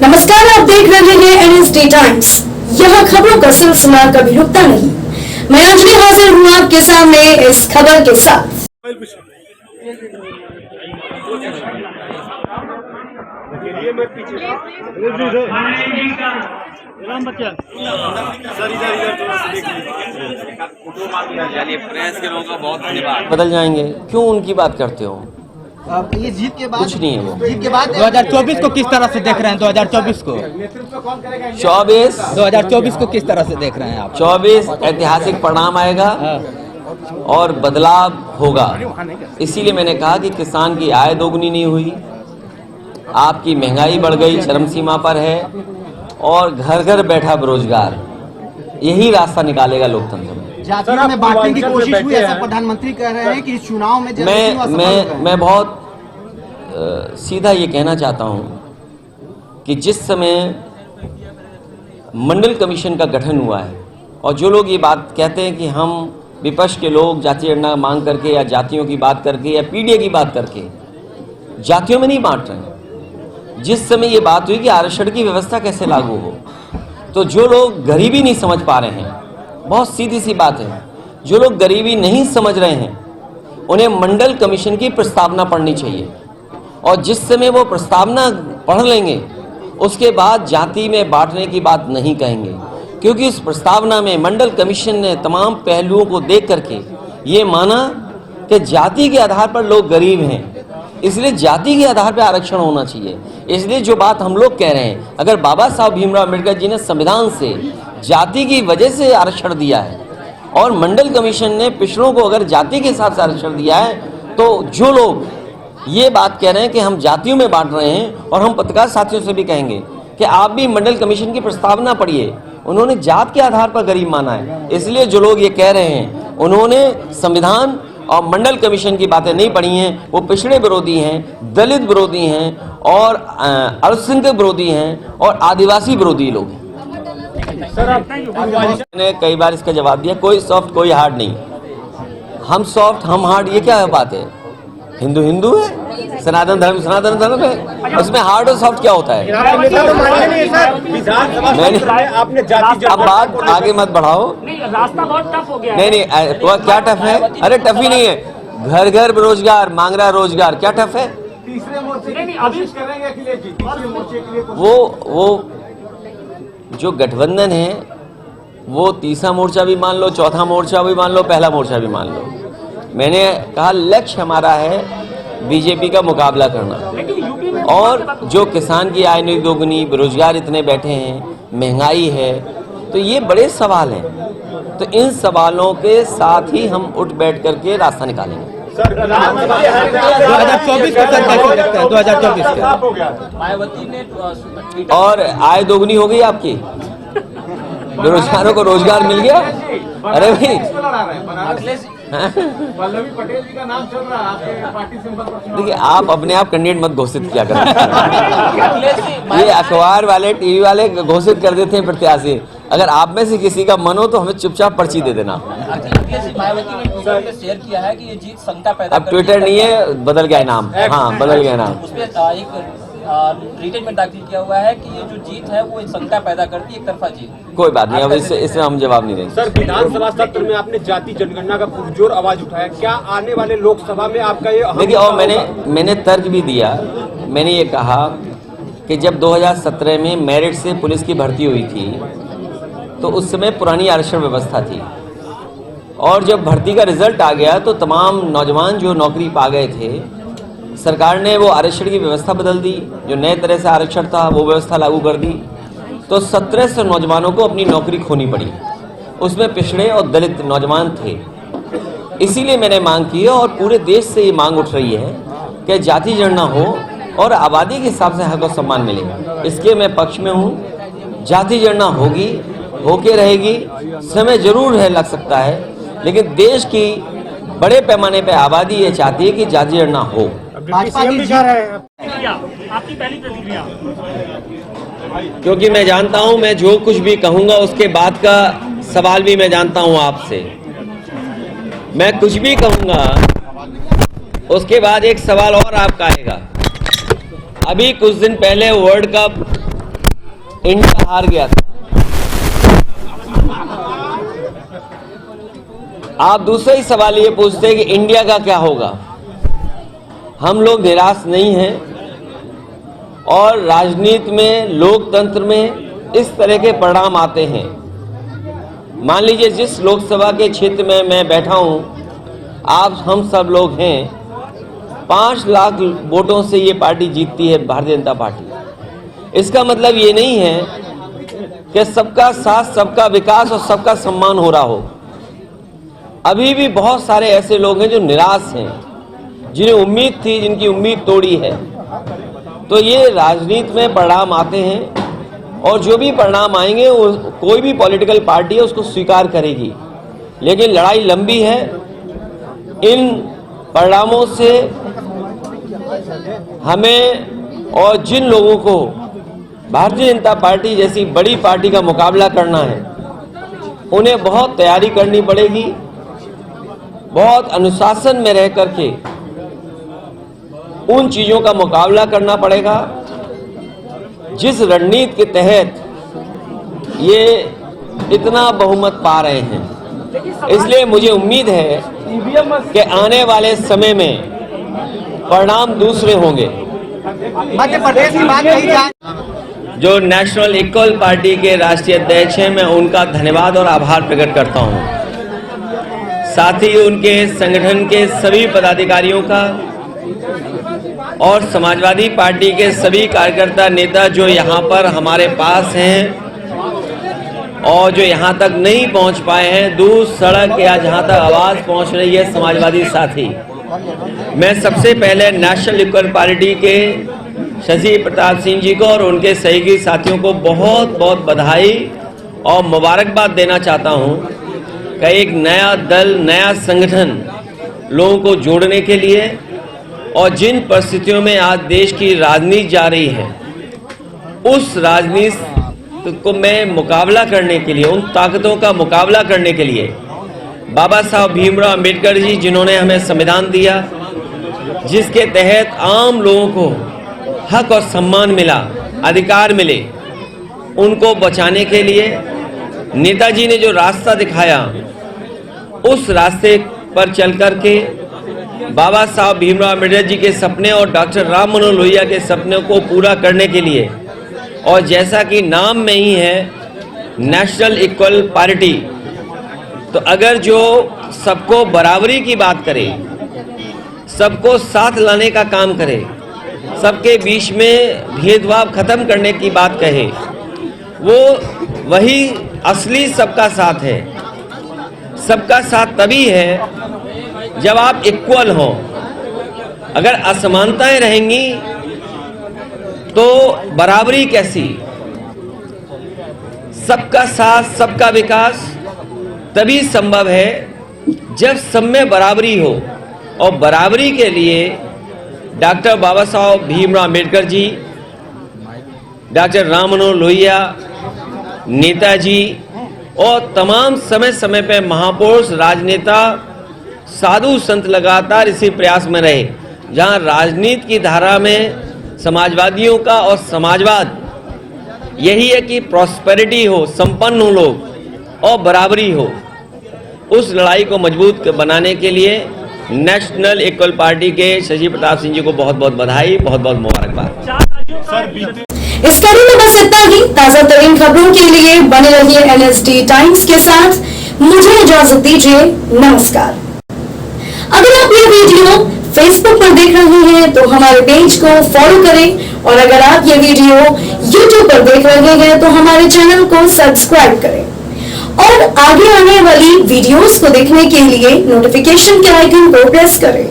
नमस्कार, आप देख रहे हैं NSD टाइम्स। यहाँ खबरों का सिलसिला कभी रुकता नहीं। मैं अंजलि हाजिर हूँ आपके सामने इस खबर के साथ। प्रेस के लोगों का बहुत धन्यवाद। बदल जाएंगे क्यों? उनकी बात करते हो? ये जीत के बाद कुछ नहीं है वो। जीत के बाद 2024 को किस तरह से देख रहे हैं? 2024 को 2024 को किस तरह से देख रहे हैं आप? 24 ऐतिहासिक परिणाम आएगा और बदलाव होगा। इसीलिए मैंने कहा कि किसान की आय दोगुनी नहीं हुई, आपकी महंगाई बढ़ गई, चरम सीमा पर है, और घर घर बैठा बेरोजगार। यही रास्ता निकालेगा लोकतंत्र में। जातियों में बांटने की कोशिश हुई, ऐसा प्रधानमंत्री कह रहे हैं कि इस चुनाव में मैं बहुत सीधा ये कहना चाहता हूँ कि जिस समय मंडल कमीशन का गठन हुआ है और जो लोग ये बात कहते हैं कि हम विपक्ष के लोग जातीय जनगणना मांग करके या जातियों की बात करके या पीडीए की बात करके जातियों में नहीं बांट रहे हैं। जिस समय ये बात हुई कि आरक्षण की व्यवस्था कैसे लागू हो, तो जो लोग गरीबी नहीं समझ पा रहे हैं, बहुत सीधी सी बात है, जो लोग गरीबी नहीं समझ रहे हैं उन्हें मंडल कमीशन की प्रस्तावना पढ़नी चाहिए। और जिस समय वो प्रस्तावना पढ़ लेंगे उसके बाद जाति में बांटने की बात नहीं कहेंगे, क्योंकि उस प्रस्तावना में मंडल कमीशन ने तमाम पहलुओं को देख करके ये माना कि जाति के आधार पर लोग गरीब हैं, इसलिए जाति के आधार पर आरक्षण होना चाहिए। इसलिए जो बात हम लोग कह रहे हैं, अगर बाबा साहब भीमराव अम्बेडकर जी ने संविधान से जाति की वजह से आरक्षण दिया है और मंडल कमीशन ने पिछड़ों को अगर जाति के हिसाब से आरक्षण दिया है, तो जो लोग ये बात कह रहे हैं कि हम जातियों में बांट रहे हैं, और हम पत्रकार साथियों से भी कहेंगे कि आप भी मंडल कमीशन की प्रस्तावना पढ़िए। उन्होंने जात के आधार पर गरीब माना है, इसलिए जो लोग ये कह रहे हैं उन्होंने संविधान और मंडल कमीशन की बातें नहीं पढ़ी हैं। वो पिछड़े विरोधी हैं, दलित विरोधी हैं, और अल्पसंख्यक विरोधी हैं, और आदिवासी विरोधी लोग हैं। मैंने कई बार इसका जवाब दिया, कोई सॉफ्ट कोई हार्ड नहीं। हम सॉफ्ट हम हार्ड, ये क्या बात है? हिंदू हिंदू है, सनातन धर्म है, उसमें हार्ड और सॉफ्ट क्या होता है? मैंने अब बात आगे मत बढ़ाओ। रास्ता बहुत टफ हो गया। नहीं वो क्या टफ है? अरे टफ ही नहीं है, घर घर बेरोजगार मांग रहा रोजगार, क्या टफ है? वो जो गठबंधन है वो तीसरा मोर्चा भी मान लो, चौथा मोर्चा भी मान लो, पहला मोर्चा भी मान लो। मैंने कहा लक्ष्य हमारा है बीजेपी का मुकाबला करना, और जो किसान की आय नहीं दोगुनी, बेरोजगार इतने बैठे हैं, महंगाई है, तो ये बड़े सवाल हैं। तो इन सवालों के साथ ही हम उठ बैठ करके रास्ता निकालेंगे। 2024 का कैसे लगता है? 2024 का और आय दोगुनी हो गई आपकी, बेरोजगारों को रोजगार मिल गया। अरे भाई पटेल जी का नाम चल रहा है आपके पार्टी से। देखिए, आप अपने आप कैंडिडेट मत घोषित किया करें। ये अखबार वाले, टीवी वाले घोषित कर देते हैं प्रत्याशी। अगर आप में से किसी का मन हो तो हमें चुपचाप पर्ची दे देना। मायावती ने ट्विटर पे शेयर किया है कि ये जीत शंका पैदा अब ट्विटर नहीं है, बदल गया नाम। हाँ, बदल गया नाम। उसमें एक रिटेन में दाखिल किया हुआ है कि ये जो जीत है वो एक शंका पैदा करती है, एक तरफा जीत। कोई बात नहीं, अब इससे हम जवाब नहीं देंगे। सर, विधानसभा सत्र में आपने जाति जनगणना का पुरजोर आवाज उठाया, क्या आने वाले लोकसभा में आपका ये देखिए, और मैंने तर्क भी दिया। मैंने ये कहा कि जब 2017 में मेरिट से पुलिस की भर्ती हुई थी तो उस समय पुरानी आरक्षण व्यवस्था थी, और जब भर्ती का रिजल्ट आ गया तो तमाम नौजवान जो नौकरी पा गए थे, सरकार ने वो आरक्षण की व्यवस्था बदल दी। जो नए तरह से आरक्षण था वो व्यवस्था लागू कर दी, तो 1700 नौजवानों को अपनी नौकरी खोनी पड़ी। उसमें पिछड़े और दलित नौजवान थे। इसीलिए मैंने मांग की है, और पूरे देश से ये मांग उठ रही है कि जाति जनगणना हो और आबादी के हिसाब से हक और सम्मान मिले। इसके मैं पक्ष में हूँ। जाति जनगणना होगी, होके रहेगी, समय जरूर है लग सकता है, लेकिन देश की बड़े पैमाने पे आबादी ये चाहती है कि जाति जनगणना हो। आपकी पहली प्रतिक्रिया? क्योंकि मैं जानता हूं, मैं जो कुछ भी कहूंगा उसके बाद का सवाल भी मैं जानता हूं आपसे। मैं कुछ भी कहूंगा उसके बाद एक सवाल और आपका आएगा। अभी कुछ दिन पहले वर्ल्ड कप इंडिया हार गया था। आप दूसरा ही सवाल ये पूछते हैं कि इंडिया का क्या होगा। हम लोग निराश नहीं हैं और राजनीति में, लोकतंत्र में इस तरह के परिणाम आते हैं। मान लीजिए जिस लोकसभा के क्षेत्र में मैं बैठा हूं, आप हम सब लोग हैं, 5 लाख वोटों से ये पार्टी जीतती है, भारतीय जनता पार्टी। इसका मतलब ये नहीं है कि सबका साथ, सबका विकास और सबका सम्मान हो रहा हो। अभी भी बहुत सारे ऐसे लोग हैं जो निराश हैं, जिन्हें उम्मीद थी, जिनकी उम्मीद तोड़ी है। तो ये राजनीति में परिणाम आते हैं और जो भी परिणाम आएंगे वो कोई भी पॉलिटिकल पार्टी है उसको स्वीकार करेगी, लेकिन लड़ाई लंबी है। इन परिणामों से हमें और जिन लोगों को भारतीय जनता पार्टी जैसी बड़ी पार्टी का मुकाबला करना है, उन्हें बहुत तैयारी करनी पड़ेगी, बहुत अनुशासन में रह करके उन चीजों का मुकाबला करना पड़ेगा जिस रणनीति के तहत ये इतना बहुमत पा रहे हैं। इसलिए मुझे उम्मीद है कि आने वाले समय में परिणाम दूसरे होंगे। मध्य प्रदेश की बात कही जाए, जो नेशनल इक्वल पार्टी के राष्ट्रीय अध्यक्ष हैं, मैं उनका धन्यवाद और आभार प्रकट करता हूं। साथ ही उनके संगठन के सभी पदाधिकारियों का और समाजवादी पार्टी के सभी कार्यकर्ता, नेता जो यहाँ पर हमारे पास हैं और जो यहाँ तक नहीं पहुँच पाए हैं, दूर सड़क या जहाँ तक आवाज़ पहुँच रही है, समाजवादी साथी। मैं सबसे पहले नेशनल इक्वल पार्टी के शशि प्रताप सिंह जी को और उनके सहयोगी साथियों को बहुत बहुत बधाई और मुबारकबाद देना चाहता हूँ कि एक नया दल, नया संगठन लोगों को जोड़ने के लिए और जिन परिस्थितियों में आज देश की राजनीति जा रही है, उस राजनीति को मैं मुकाबला करने के लिए, उन ताकतों का मुकाबला करने के लिए बाबा साहब भीमराव अंबेडकर जी, जिन्होंने हमें संविधान दिया, जिसके तहत आम लोगों को हक और सम्मान मिला, अधिकार मिले, उनको बचाने के लिए नेताजी ने जो रास्ता दिखाया, उस रास्ते पर चल करके बाबा साहब भीमराव अम्बेडकर जी के सपने और डॉक्टर राम मनोहर लोहिया के सपने को पूरा करने के लिए, और जैसा कि नाम में ही है नेशनल इक्वल पार्टी, तो अगर जो सबको बराबरी की बात करे, सबको साथ लाने का काम करे, सबके बीच में भेदभाव खत्म करने की बात कहे, वो वही असली सबका साथ है। सबका साथ तभी है जब आप इक्वल हो। अगर असमानताएं रहेंगी तो बराबरी कैसी? सबका साथ, सबका विकास तभी संभव है जब सब में बराबरी हो, और बराबरी के लिए डॉक्टर बाबा साहब भीमराव अम्बेडकर जी, डॉक्टर राम मनोहर लोहिया, नेताजी और तमाम समय समय पे महापुरुष, राजनेता, साधु संत लगातार इसी प्रयास में रहे। जहां राजनीति की धारा में समाजवादियों का और समाजवाद यही है कि प्रॉस्पेरिटी हो, संपन्न हो लोग और बराबरी हो। उस लड़ाई को मजबूत बनाने के लिए नेशनल इक्वल पार्टी के शशि प्रताप सिंह जी को बहुत बहुत बधाई, बहुत बहुत मुबारकबाद। इस कड़ी में बस इतना ही। ताजा तरीन खबरों के लिए बने रहिए एनएसडी टाइम्स के साथ। मुझे इजाजत दीजिए, नमस्कार। अगर आप ये वीडियो फेसबुक पर देख रहे हैं तो हमारे पेज को फॉलो करें, और अगर आप ये वीडियो यूट्यूब पर देख रहे हैं तो हमारे चैनल को सब्सक्राइब करें, और आगे आने वाली वीडियोस को देखने के लिए नोटिफिकेशन के आइकन को प्रेस करें।